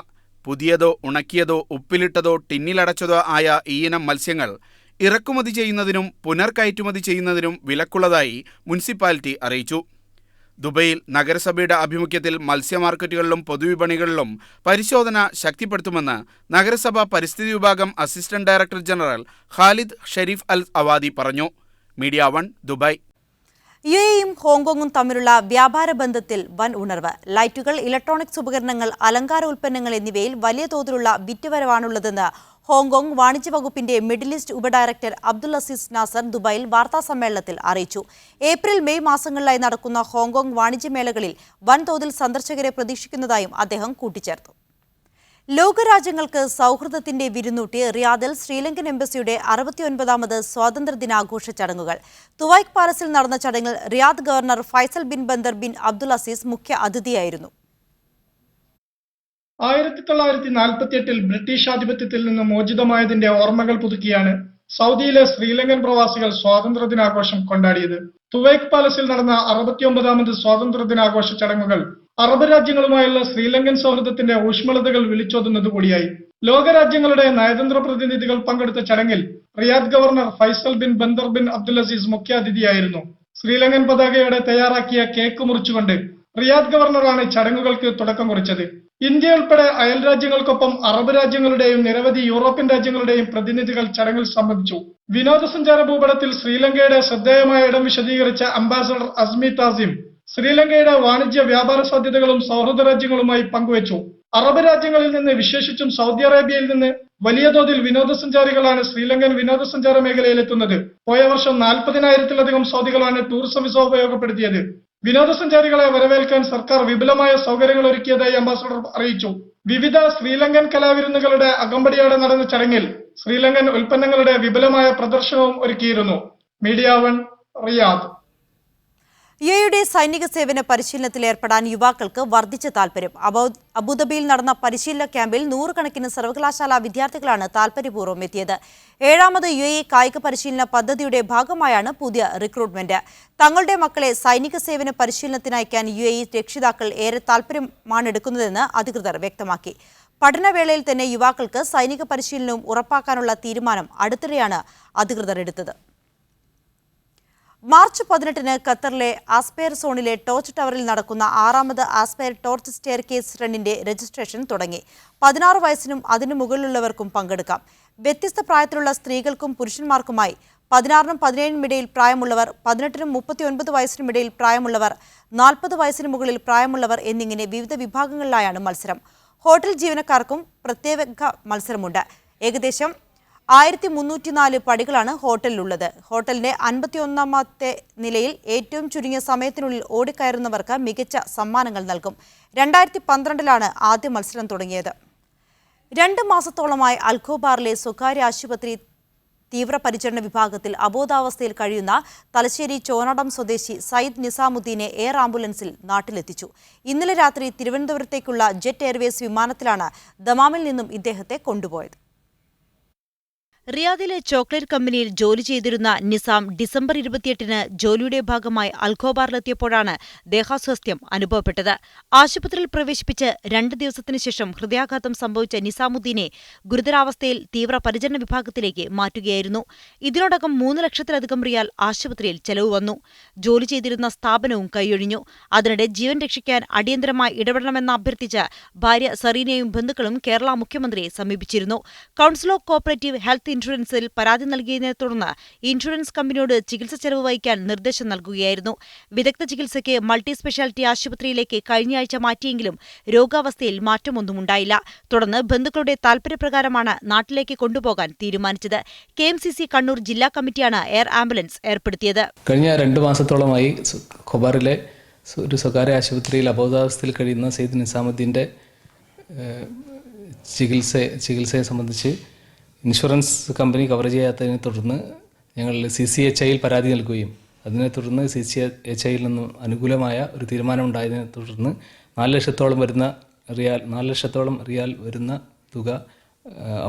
പുതിയതോ ഉണക്കിയതോ ഉപ്പിലിട്ടതോ ടിന്നിലടച്ചതോ ആയ ഈ ഇനം മത്സ്യങ്ങൾ ഇറക്കുമതി ചെയ്യുന്നതിനും പുനർകയറ്റുമതി ചെയ്യുന്നതിനും വിലക്കുള്ളതായി മുനിസിപ്പാലിറ്റി അറിയിച്ചു. ദുബൈയിൽ നഗരസഭയുടെ ആഭിമുഖ്യത്തിൽ മത്സ്യ മാർക്കറ്റുകളിലും പൊതുവിപണികളിലും പരിശോധന ശക്തിപ്പെടുത്തുമെന്ന് നഗരസഭ പരിസ്ഥിതി വിഭാഗം assistant director general Khalid Sharif Al Awadi പറഞ്ഞു. Media 1 Dubai. UAEയും ഹോങ്കോങ്ങും തമ്മിലുള്ള വ്യാപാര ബന്ധത്തിൽ വൻ ഉണർവ്. ലൈറ്റുകൾ, ഇലക്ട്രോണിക്സ് ഉപകരണങ്ങൾ, അലങ്കാര ഉൽപ്പന്നങ്ങൾ എന്നിവയിൽ വലിയ തോതിലുള്ള വിറ്റുവരവാണുള്ളതെന്ന് ഹോങ്കോങ് വാണിജ്യ വകുപ്പിന്റെ മിഡിൽ ഈസ്റ്റ് ഉപഡയറക്ടർ അബ്ദുൽ അസീസ് നാസർ ദുബായിൽ വാർത്താസമ്മേളനത്തിൽ അറിയിച്ചു. ഏപ്രിൽ, മെയ് മാസങ്ങളിലായി നടക്കുന്ന ഹോങ്കോങ് വാണിജ്യമേളകളിൽ വൻതോതിൽ സന്ദർശകരെ പ്രതീക്ഷിക്കുന്നതായും അദ്ദേഹം കൂട്ടിച്ചേർത്തു. ലോകരാജ്യങ്ങൾക്ക് സൗഹൃദത്തിന്റെ വിരുന്നൂട്ടി റിയാദിൽ ശ്രീലങ്കൻ എംബസിയുടെ 69ാമത് സ്വാതന്ത്ര്യദിനാഘോഷ ചടങ്ങുകൾ. തുവൈക്ക് പാലസിൽ നടന്ന ചടങ്ങിൽ Riyadh governor Faisal bin Bandar bin Abdul Aziz മുഖ്യ അതിഥിയായിരുന്നു. 1948-ൽ ബ്രിട്ടീഷ് ആധിപത്യത്തിൽ നിന്ന് മോചിതമായതിന്റെ ഓർമ്മകൾ പുതുക്കിയാണ് സൗദിയിലെ ശ്രീലങ്കൻ പ്രവാസികൾ സ്വാതന്ത്ര്യദിനാഘോഷം കൊണ്ടാടിയത്. തുവൈക്ക് പാലസിൽ നടന്ന 69ാമത് സ്വാതന്ത്ര്യദിനാഘോഷ ചടങ്ങുകൾ അറബ് രാജ്യങ്ങളുമായുള്ള ശ്രീലങ്കൻ സൗഹൃദത്തിന്റെ ഊഷ്മളതകൾ വിളിച്ചോതുന്നതുകൂടിയായി. ലോകരാജ്യങ്ങളുടെ നയതന്ത്ര പ്രതിനിധികൾ പങ്കെടുത്ത ചടങ്ങിൽ Riyadh governor Faisal bin Bandar bin Abdul Aziz മുഖ്യാതിഥിയായിരുന്നു. ശ്രീലങ്കൻ പതാകയോടെ തയ്യാറാക്കിയ കേക്ക് മുറിച്ചുകൊണ്ട് റിയാദ് ഗവർണറാണ് ചടങ്ങുകൾക്ക് തുടക്കം കുറിച്ചത്. ഇന്ത്യ ഉൾപ്പെടെ അയൽ രാജ്യങ്ങൾക്കൊപ്പം അറബ് രാജ്യങ്ങളുടെയും നിരവധി യൂറോപ്യൻ രാജ്യങ്ങളുടെയും പ്രതിനിധികൾ ചടങ്ങിൽ സംബന്ധിച്ചു. വിനോദസഞ്ചാര ഭൂപടത്തിൽ ശ്രീലങ്കയുടെ ശ്രദ്ധേയമായ ഇടം വിശദീകരിച്ച അംബാസഡർ അസ്മി താസിം ശ്രീലങ്കയുടെ വാണിജ്യ വ്യാപാര സാധ്യതകളും സൗഹൃദ രാജ്യങ്ങളുമായി പങ്കുവച്ചു. അറബ് രാജ്യങ്ങളിൽ നിന്ന്, വിശേഷിച്ചും സൗദി അറേബ്യയിൽ നിന്ന് വലിയ തോതിൽ വിനോദസഞ്ചാരികളാണ് ശ്രീലങ്കൻ വിനോദസഞ്ചാര മേഖലയിലെത്തുന്നത്. പോയ വർഷം 40,000-ത്തിലധികം സൗദികളാണ് ടൂറിസം വിസ ഉപയോഗപ്പെടുത്തിയത്. വിനോദസഞ്ചാരികളെ വരവേൽക്കാൻ സർക്കാർ വിപുലമായ സൗകര്യങ്ങൾ ഒരുക്കിയതായി അംബാസഡർ അറിയിച്ചു. വിവിധ ശ്രീലങ്കൻ കലാവിരുന്നുകളുടെ അകമ്പടിയോടെ നടന്ന ചടങ്ങിൽ ശ്രീലങ്കൻ ഉൽപ്പന്നങ്ങളുടെ വിപുലമായ പ്രദർശനവും ഒരുക്കിയിരുന്നു. Media 1 Riyadh. യുഎഇയുടെ സൈനിക സേവന പരിശീലനത്തിൽ ഏർപ്പെടാൻ യുവാക്കൾക്ക് വർദ്ധിച്ച താൽപര്യം. അബുദാബിയിൽ നടന്ന പരിശീലന ക്യാമ്പിൽ നൂറുകണക്കിന് സർവകലാശാല വിദ്യാർത്ഥികളാണ് താൽപര്യപൂർവ്വം എത്തിയത്. 7ാമത് യുഎഇ കായിക പരിശീലന പദ്ധതിയുടെ ഭാഗമായാണ് പുതിയ റിക്രൂട്ട്മെന്റ്. തങ്ങളുടെ മക്കളെ സൈനിക സേവന പരിശീലനത്തിനയക്കാൻ യുഎഇ രക്ഷിതാക്കൾ ഏറെ താൽപര്യമാണ് എടുക്കുന്നതെന്ന് അധികൃതർ വ്യക്തമാക്കി. പഠനവേളയിൽ തന്നെ യുവാക്കൾക്ക് സൈനിക പരിശീലനവും ഉറപ്പാക്കാനുള്ള തീരുമാനം അടുത്തിടെയാണ് അധികൃതർ എടുത്തത്. മാർച്ച് 18-ന് ഖത്തറിലെ ആസ്പെയർ സോണിലെ ടോർച്ച് ടവറിൽ നടക്കുന്ന 6ാമത് ആസ്പെയർ ടോർച്ച് സ്റ്റെയർ കേസ് റണ്ണിന്റെ രജിസ്ട്രേഷൻ തുടങ്ങി. 16 വയസ്സിനും അതിനു മുകളിലുള്ളവർക്കും പങ്കെടുക്കാം. വ്യത്യസ്ത പ്രായത്തിലുള്ള സ്ത്രീകൾക്കും പുരുഷന്മാർക്കുമായി 16-നും 17-നും ഇടയിൽ പ്രായമുള്ളവർ, 18-നും 39 വയസ്സിനും ഇടയിൽ പ്രായമുള്ളവർ, 40 വയസ്സിന് മുകളിൽ പ്രായമുള്ളവർ എന്നിങ്ങനെ വിവിധ വിഭാഗങ്ങളിലായാണ് മത്സരം. ഹോട്ടൽ ജീവനക്കാർക്കും പ്രത്യേക മത്സരമുണ്ട്. ഏകദേശം 1304 പടികളാണ് ഹോട്ടലിലുള്ളത്. ഹോട്ടലിന്റെ 51ാമത്തെ നിലയിൽ ഏറ്റവും ചുരുങ്ങിയ സമയത്തിനുള്ളിൽ ഓടിക്കയറുന്നവർക്ക് മികച്ച സമ്മാനങ്ങൾ നൽകും. 2012-ലാണ് ആദ്യ മത്സരം തുടങ്ങിയത്. 2 മാസത്തോളമായി അൽഖോബാറിലെ സ്വകാര്യ ആശുപത്രി തീവ്രപരിചരണ വിഭാഗത്തിൽ അബോധാവസ്ഥയിൽ കഴിയുന്ന തലശ്ശേരി ചോനടം സ്വദേശി സയ്യിദ് നിസാമുദ്ദീനെ എയർ ആംബുലൻസിൽ നാട്ടിലെത്തിച്ചു. ഇന്നലെ രാത്രി തിരുവനന്തപുരത്തേക്കുള്ള ജെറ്റ് എയർവേസ് വിമാനത്തിലാണ് ദമാമിൽ നിന്നും ഇദ്ദേഹത്തെ കൊണ്ടുപോയത്. റിയാദിലെ ചോക്ലേറ്റ് കമ്പനിയിൽ ജോലി ചെയ്തിരുന്ന നിസാം ഡിസംബർ 28-ന് ജോലിയുടെ ഭാഗമായി അൽഖോബാറിലെത്തിയപ്പോഴാണ് ദേഹാസ്വാസ്ഥ്യം അനുഭവപ്പെട്ടത്. ആശുപത്രിയിൽ പ്രവേശിപ്പിച്ച് 2 ദിവസത്തിനു ശേഷം ഹൃദയാഘാതം സംഭവിച്ച നിസാമുദ്ദീനെ ഗുരുതരാവസ്ഥയിൽ തീവ്രപരിചരണ വിഭാഗത്തിലേക്ക് മാറ്റുകയായിരുന്നു. ഇതിനോടകം 3 ലക്ഷത്തിലധികം റിയാൽ ആശുപത്രിയിൽ ചെലവ് വന്നു. ജോലി ചെയ്തിരുന്ന സ്ഥാപനവും കൈയൊഴിഞ്ഞു. അതിനിടെ ജീവൻ രക്ഷിക്കാൻ അടിയന്തരമായി ഇടപെടണമെന്ന് അഭ്യർത്ഥിച്ച് ഭാര്യ സറീനയും ബന്ധുക്കളും കേരള മുഖ്യമന്ത്രിയെ സമീപിച്ചിരുന്നു. കൗൺസിൽ ഓഫ് കോഓപ്പറേറ്റീവ് ഹെൽത്ത് ഇൻഷുറൻസിൽ പരാതി നൽകിയതിനെ തുടർന്ന് ഇൻഷുറൻസ് കമ്പനിയോട് ചികിത്സ ചെലവ് വഹിക്കാൻ നിർദ്ദേശം നൽകുകയായിരുന്നു. വിദഗ്ധ ചികിത്സയ്ക്ക് മൾട്ടി സ്പെഷ്യാലിറ്റി ആശുപത്രിയിലേക്ക് കഴിഞ്ഞയാഴ്ച മാറ്റിയെങ്കിലും രോഗാവസ്ഥയിൽ മാറ്റമൊന്നുമുണ്ടായില്ല. തുടർന്ന് ബന്ധുക്കളുടെ താൽപര്യപ്രകാരമാണ് നാട്ടിലേക്ക് കൊണ്ടുപോകാൻ തീരുമാനിച്ചത്. KMCC കണ്ണൂർ ജില്ലാ കമ്മിറ്റിയാണ് എയർ ആംബുലൻസ് ഏർപ്പെടുത്തിയത്. കഴിഞ്ഞ 2 മാസത്തോളമായി ഖൊബാറിലെ ഒരു സ്വകാര്യ ആശുപത്രിയിൽ അബോധാവസ്ഥയിൽ കഴിയുന്ന സയ്യിദ് നിസാമുദ്ദീൻ്റെ ചികിത്സയെ സംബന്ധിച്ച് ഇൻഷുറൻസ് കമ്പനി കവർ ചെയ്യാത്തതിനെ തുടർന്ന് ഞങ്ങൾ CCHIയിൽ പരാതി നൽകുകയും അതിനെ തുടർന്ന് CCHIയിൽ നിന്നും അനുകൂലമായ ഒരു തീരുമാനമുണ്ടായതിനെ തുടർന്ന് 4 ലക്ഷത്തോളം റിയാൽ വരുന്ന തുക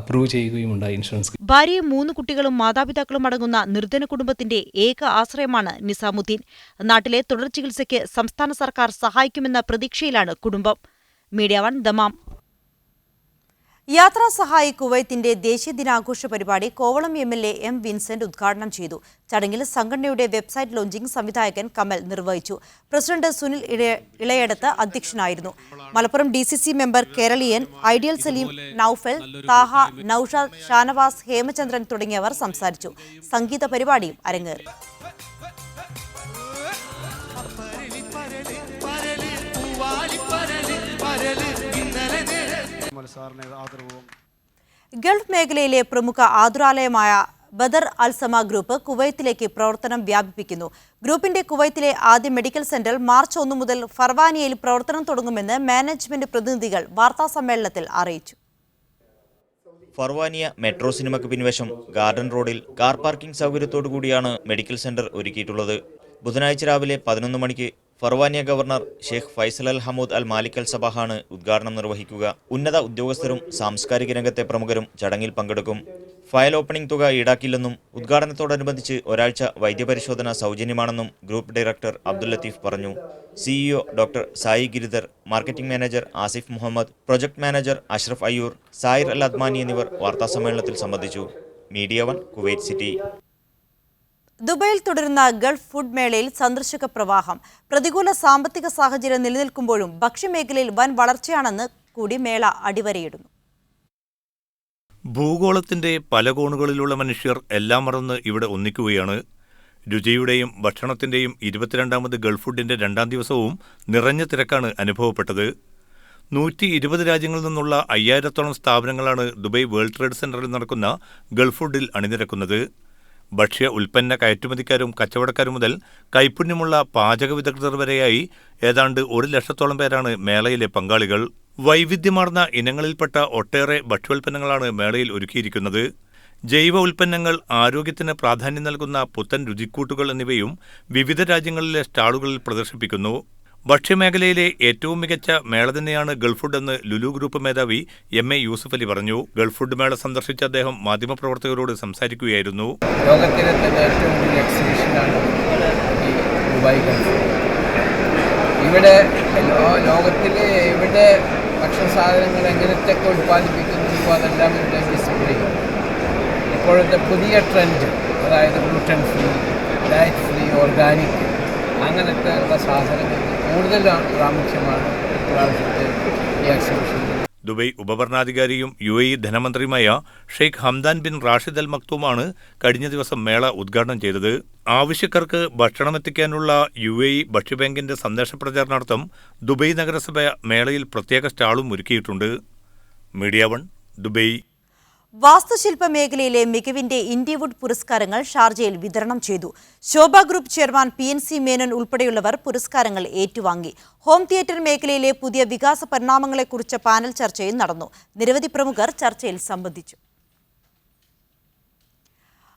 അപ്രൂവ് ചെയ്യുകയും ഉണ്ടായി ഇൻഷുറൻസ്. ഭാര്യയും 3 കുട്ടികളും മാതാപിതാക്കളും അടങ്ങുന്ന നിർധന കുടുംബത്തിന്റെ ഏക ആശ്രയമാണ് നിസാമുദ്ദീൻ. നാട്ടിലെ തുടർ ചികിത്സയ്ക്ക് സംസ്ഥാന സർക്കാർ സഹായിക്കുമെന്ന പ്രതീക്ഷയിലാണ് കുടുംബം. Media 1 Dammam. യാത്രാ സഹായി കുവൈത്തിന്റെ ദേശീയ ദിനാഘോഷ പരിപാടി കോവളം MLA M. വിൻസെന്റ് ഉദ്ഘാടനം ചെയ്തു. ചടങ്ങിൽ സംഘടനയുടെ വെബ്സൈറ്റ് ലോഞ്ചിംഗ് സംവിധായകൻ കമൽ നിർവഹിച്ചു. പ്രസിഡന്റ് സുനിൽ ഇളയടത്ത് അധ്യക്ഷനായിരുന്നു. Malappuram DCC member Keraleeyan ideal Saleem, Noufal, Thaha, Noushad, Shanavas, Hemachandran തുടങ്ങിയവർ സംസാരിച്ചു. സംഗീത പരിപാടിയും അരങ്ങേറി. ഗൾഫ് മേഖലയിലെ പ്രമുഖ ആതുരാലയമായ ബദർ അൽസമ ഗ്രൂപ്പ് കുവൈത്തിലേക്ക് പ്രവർത്തനം വ്യാപിപ്പിക്കുന്നു. ഗ്രൂപ്പിന്റെ കുവൈത്തിലെ ആദ്യ മെഡിക്കൽ സെന്റർ മാർച്ച് 1 മുതൽ ഫർവാനിയയിൽ പ്രവർത്തനം തുടങ്ങുമെന്ന് മാനേജ്മെന്റ് പ്രതിനിധികൾ വാർത്താസമ്മേളനത്തിൽ അറിയിച്ചു. ഫർവാനിയ മെട്രോ സിനിമയ്ക്ക് പിൻവശം ഗാർഡൻ റോഡിൽ കാർ പാർക്കിംഗ് സൗകര്യത്തോടു കൂടിയാണ് മെഡിക്കൽ സെന്റർ ഒരുക്കിയിട്ടുള്ളത്. ബുധനാഴ്ച രാവിലെ 11 മണിക്ക് ഫർവാനിയ ഗവർണർ ഷെയ്ഖ് ഫൈസൽ അൽ ഹമൂദ് അൽ മാലിക് അൽ സബാഹാണ് ഉദ്ഘാടനം നിർവഹിക്കുക. ഉന്നത ഉദ്യോഗസ്ഥരും സാംസ്കാരിക രംഗത്തെ പ്രമുഖരും ചടങ്ങിൽ പങ്കെടുക്കും. ഫയൽ ഓപ്പണിംഗ് തുക ഈടാക്കില്ലെന്നും ഉദ്ഘാടനത്തോടനുബന്ധിച്ച് ഒരാഴ്ച വൈദ്യപരിശോധന സൗജന്യമാണെന്നും ഗ്രൂപ്പ് ഡയറക്ടർ അബ്ദുൽ ലത്തീഫ് പറഞ്ഞു. CEO doctor Sai Giridhar, marketing manager Asif Muhammed, project manager Ashraf Ayyoor, Zayer Al Adhmani എന്നിവർ വാർത്താസമ്മേളനത്തിൽ സംബന്ധിച്ചു. Media 1 Kuwait city. ദുബൈയിൽ തുടരുന്ന ഗൾഫ് ഫുഡ് മേളയിൽ സന്ദർശക പ്രവാഹം. പ്രതികൂല സാമ്പത്തിക സാഹചര്യം നിലനിൽക്കുമ്പോഴും ഭക്ഷ്യമേഖലയിൽ വൻ വളർച്ചയാണെന്ന് കൂടി മേള അടിവരയിടുന്നു. ഭൂഗോളത്തിന്റെ പല കോണുകളിലുള്ള മനുഷ്യർ എല്ലാം മറന്ന് ഇവിടെ ഒന്നിക്കുകയാണ്. രുചിയുടെയും ഭക്ഷണത്തിന്റെയും 22ാമത് ഗൾഫ് ഫുഡിന്റെ 2ാം ദിവസവും നിറഞ്ഞ തിരക്കാണ് അനുഭവപ്പെട്ടത്. 120 രാജ്യങ്ങളിൽ നിന്നുള്ള 5000-ത്തോളം സ്ഥാപനങ്ങളാണ് ദുബൈ വേൾഡ് ട്രേഡ് സെന്ററിൽ നടക്കുന്ന ഗൾഫ് ഫുഡിൽ അണിനിരക്കുന്നത്. ഭക്ഷ്യ ഉൽപ്പന്ന കയറ്റുമതിക്കാരും കച്ചവടക്കാരും മുതൽ കൈപുണ്യമുള്ള പാചക വിദഗ്ധർ വരെയായി ഏതാണ്ട് 1 ലക്ഷത്തോളം പേരാണ് മേളയിലെ പങ്കാളികൾ. വൈവിധ്യമാർന്ന ഇനങ്ങളിൽപ്പെട്ട ഒട്ടേറെ ഭക്ഷ്യോൽപ്പന്നങ്ങളാണ് മേളയിൽ ഒരുക്കിയിരിക്കുന്നത്. ജൈവ ഉൽപ്പന്നങ്ങൾ, ആരോഗ്യത്തിന് പ്രാധാന്യം നൽകുന്ന പുത്തൻ രുചിക്കൂട്ടുകൾ എന്നിവയും വിവിധ രാജ്യങ്ങളിലെ സ്റ്റാളുകളിൽ പ്രദർശിപ്പിക്കുന്നു. ഭക്ഷ്യമേഖലയിലെ ഏറ്റവും മികച്ച മേള തന്നെയാണ് ഗൾഫ് ഫുഡ് എന്ന് ലുലു ഗ്രൂപ്പ് മേധാവി MA യൂസുഫ് അലി പറഞ്ഞു. ഗൾഫ് ഫുഡ് മേള സന്ദർശിച്ച അദ്ദേഹം മാധ്യമപ്രവർത്തകരോട് സംസാരിക്കുകയായിരുന്നു. ലോകത്തിലെ തന്നെ ഏറ്റവും വലിയ എക്സിബിഷനാണ് ഈ ദുബായ് ഗൾഫ്. ഇവിടെ ലോകത്തിലെ ഇവിടെ ഭക്ഷണ സാധനങ്ങൾ എങ്ങനത്തെയൊക്കെ ഉൽപ്പാദിപ്പിക്കുന്നു അതെല്ലാം ഇവിടെ ഡിസ്പ്ലേ ചെയ്യും. ഇപ്പോഴത്തെ പുതിയ ട്രെൻഡ്, അതായത് gluten free, diet free, organic, അങ്ങനത്തെ ഉള്ള സാധനങ്ങൾക്ക് കൂടുതൽ പ്രാമുഖ്യമാണ് ഇപ്രാവശ്യത്തെ ഈ എക്സിബിഷൻ. ദുബൈ ഉപഭരണാധികാരിയും UAE ധനമന്ത്രിയുമായ Sheikh Hamdan bin Rashid Al മക്തൂമാണ് കഴിഞ്ഞ ദിവസം മേള ഉദ്ഘാടനം ചെയ്തത്. ആവശ്യക്കാർക്ക് ഭക്ഷണമെത്തിക്കാനുള്ള UAE ഭക്ഷ്യബാങ്കിന്റെ സന്ദേശ പ്രചാരണാർത്ഥം ദുബൈ നഗരസഭ മേളയിൽ പ്രത്യേക സ്റ്റാളും ഒരുക്കിയിട്ടുണ്ട്. Media 1 Dubai. വാസ്തുശില്പ മേഖലയിലെ മികവിന്റെ ഇന്ത്യവുഡ് പുരസ്കാരങ്ങൾ ഷാർജയിൽ വിതരണം ചെയ്തു. ശോഭ ഗ്രൂപ്പ് ചെയർമാൻ PNC മേനോൻ ഉൾപ്പെടെയുള്ളവർ പുരസ്കാരങ്ങൾ ഏറ്റുവാങ്ങി. ഹോം തിയേറ്റർ മേഖലയിലെ പുതിയ വികാസ പരിണാമങ്ങളെക്കുറിച്ച് പാനൽ ചർച്ചയും നടന്നു. നിരവധി പ്രമുഖർ ചർച്ചയിൽ സംബന്ധിച്ചു.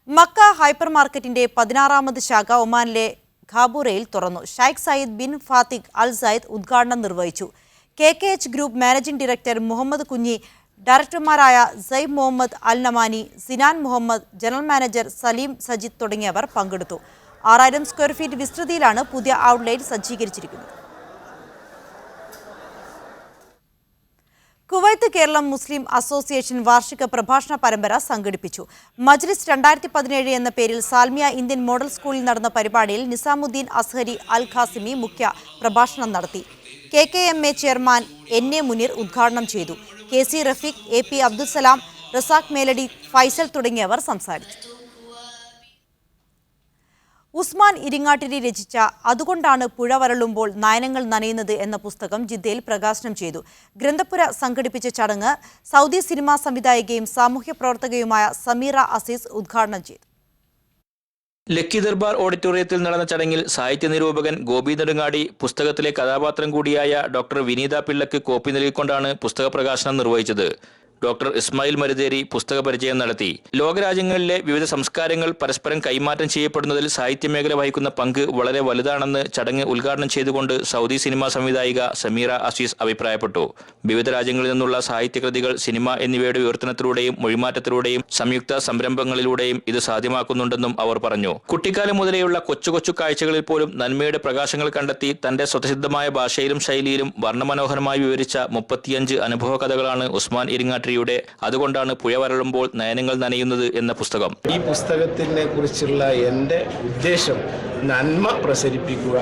മക്ക ഹൈപ്പർ മാർക്കറ്റിന്റെ 16ാമത് ശാഖ ഒമാനിലെ ഖാബൂറയിൽ തുറന്നു. Shaikh Sayyid bin Fatikh Al Sayyid ഉദ്ഘാടനം നിർവഹിച്ചു. KKH group managing director Muhammad Kunhi, ഡയറക്ടർമാരായ Saib Muhammad Al Namani, Sinan Muhammad, general manager Saleem Sajid തുടങ്ങിയവർ പങ്കെടുത്തു. 6000 സ്ക്വയർ ഫീറ്റ് വിസ്തൃതിയിലാണ് പുതിയ ഔട്ട്ലെറ്റ് സജ്ജീകരിച്ചിരിക്കുന്നത്. കുവൈത്ത് കേരളം മുസ്ലിം അസോസിയേഷൻ വാർഷിക പ്രഭാഷണ പരമ്പര സംഘടിപ്പിച്ചു. മജ്ലിസ് 2017 എന്ന പേരിൽ സാൽമിയ ഇന്ത്യൻ മോഡൽ സ്കൂളിൽ നടന്ന പരിപാടിയിൽ നിസാമുദ്ദീൻ അസ്ഹരി അൽ ഖാസിമി മുഖ്യ പ്രഭാഷണം നടത്തി. KKMA ചെയർമാൻ NA മുനീർ ഉദ്ഘാടനം ചെയ്തു. KC റഫീഖ്, AP അബ്ദുൽസലാം, റസാഖ് മേലടി, ഫൈസൽ തുടങ്ങിയവർ സംസാരിച്ചു. ഉസ്മാൻ ഇരിങ്ങാട്ടിരി രചിച്ച അതുകൊണ്ടാണ് പുഴ വരളുമ്പോൾ നയനങ്ങൾ നനയുന്നത് എന്ന പുസ്തകം ജിദ്ദയിൽ പ്രകാശനം ചെയ്തു. ഗ്രന്ഥപുര സംഘടിപ്പിച്ച ചടങ്ങ് സൗദി സിനിമാ സംവിധായകയും സാമൂഹ്യ പ്രവർത്തകയുമായ സമീറ അസീസ് ഉദ്ഘാടനം ചെയ്തു. ലക്കി ദർബാർ ഓഡിറ്റോറിയത്തിൽ നടന്ന ചടങ്ങിൽ സാഹിത്യ നിരൂപകൻ ഗോപി നെടുങ്ങാടി, പുസ്തകത്തിലെ കഥാപാത്രം കൂടിയായ ഡോക്ടർ വിനീത പിള്ളയ്ക്ക് കോപ്പി നൽകിക്കൊണ്ടാണ് പുസ്തക പ്രകാശനം നിർവഹിച്ചത്. ഡോക്ടർ ഇസ്മായിൽ മരുതേരി പുസ്തക പരിചയം നടത്തി. ലോകരാജ്യങ്ങളിലെ വിവിധ സംസ്കാരങ്ങൾ പരസ്പരം കൈമാറ്റം ചെയ്യപ്പെടുന്നതിൽ സാഹിത്യമേഖല വഹിക്കുന്ന പങ്ക് വളരെ വലുതാണെന്ന് ചടങ്ങ് ഉദ്ഘാടനം ചെയ്തുകൊണ്ട് സൗദി സിനിമാ സംവിധായിക സമീറ അസീസ് അഭിപ്രായപ്പെട്ടു. വിവിധ രാജ്യങ്ങളിൽ നിന്നുള്ള സാഹിത്യകൃതികൾ, സിനിമ എന്നിവയുടെ വിവർത്തനത്തിലൂടെയും മൊഴിമാറ്റത്തിലൂടെയും സംയുക്ത സംരംഭങ്ങളിലൂടെയും ഇത് സാധ്യമാക്കുന്നുണ്ടെന്നും അവർ പറഞ്ഞു. കുട്ടിക്കാലം മുതലെയുള്ള കൊച്ചു കൊച്ചു കാഴ്ചകളിൽ പോലും നന്മയുടെ പ്രകാശങ്ങൾ കണ്ടെത്തി തന്റെ സ്വതസിദ്ധമായ ഭാഷയിലും ശൈലിയിലും വർണ്ണമനോഹരമായി വിവരിച്ച 35 അനുഭവ കഥകളാണ് ഉസ്മാൻ ഇരിങ്ങാട്ടിരി അതുകൊണ്ടാണ് പുഴ വരളുമ്പോൾ നയനങ്ങൾ നനയുന്നത് എന്ന പുസ്തകം. ഈ പുസ്തകത്തിനെ കുറിച്ചുള്ള എൻ്റെ ഉദ്ദേശം നന്മ പ്രസരിപ്പിക്കുക.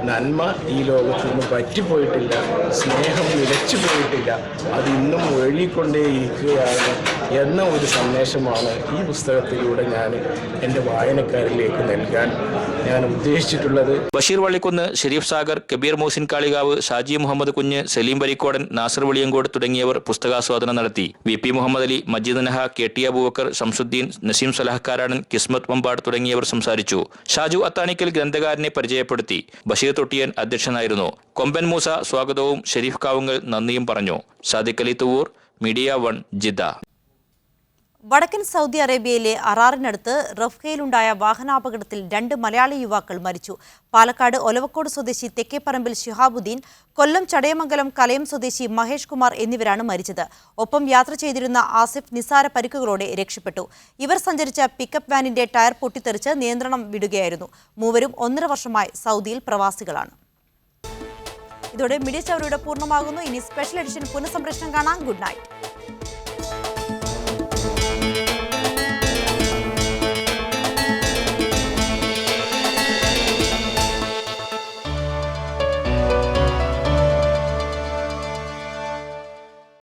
നന്മ ഈ ലോകത്ത് നിന്ന് പറ്റിപ്പോയിട്ടില്ല, സ്നേഹം നിലച്ചു പോയിട്ടില്ല, അത് ഇന്നും ഒഴുകിക്കൊണ്ടേയിരിക്കുകയാണ് എന്ന ഒരു സന്ദേശമാണ് ഈ പുസ്തകത്തിലൂടെ ഞാൻ എൻ്റെ വായനക്കാരിലേക്ക് നൽകാൻ ഞാൻ ഉദ്ദേശിച്ചിട്ടുള്ളത്. ബഷീർ വള്ളിക്കുന്ന്, ഷെരീഫ് സാഗർ, കബീർ മൂസിൻ കാളികാവ്, ഷാജി മുഹമ്മദ് കുഞ്ഞ്, സലീം ബരിക്കോടൻ, നാസർ വെളിയങ്കോട് തുടങ്ങിയവർ പുസ്തകാസ്വാദനം നടത്തി. VP മുഹമ്മദ് അലി, മജീദ് നഹ, KT അബൂബക്കർ, ഷംസുദ്ദീൻ, നസീം സലഹക്കാരാടൻ, കിസ്മത്ത് മമ്പാട് തുടങ്ങിയവർ സംസാരിച്ചു. ഷാജു അത്താണിക്കൽ ഗ്രന്ഥകാരനെ പരിചയപ്പെടുത്തി. ബഷീർ തൊട്ടിയൻ അധ്യക്ഷനായിരുന്നു. കൊമ്പൻ മൂസ സ്വാഗതവും ഷെരീഫ് കാവുങ്ങൽ നന്ദിയും പറഞ്ഞു. Sadiq Ali Thuvur, media 1 Jeddah. വടക്കൻ സൗദി അറേബ്യയിലെ അറാറിനടുത്ത് റഫ്കയിലുണ്ടായ വാഹനാപകടത്തിൽ 2 മലയാളി യുവാക്കൾ മരിച്ചു. പാലക്കാട് ഒലവക്കോട് സ്വദേശി തെക്കേപ്പറമ്പിൽ ശിഹാബുദ്ദീൻ, കൊല്ലം ചടയമംഗലം കലയം സ്വദേശി മഹേഷ് കുമാർ എന്നിവരാണ് മരിച്ചത്. ഒപ്പം യാത്ര ചെയ്തിരുന്ന ആസിഫ് നിസാര പരിക്കുകളോടെ രക്ഷപ്പെട്ടു. ഇവർ സഞ്ചരിച്ച പിക്കപ്പ് വാനിന്റെ ടയർ പൊട്ടിത്തെറിച്ച് നിയന്ത്രണം വിടുകയായിരുന്നു. മൂവരും 1.5 വർഷമായി സൗദിയിൽ പ്രവാസികളാണ്. ഇതോടെ മീഡിയ ചവറിയുടെ പൂർണ്ണമാകുന്നു. ഇനി സ്പെഷ്യൽ എഡിഷൻ പുനഃസംപ്രേഷണം കാണാം. Good night.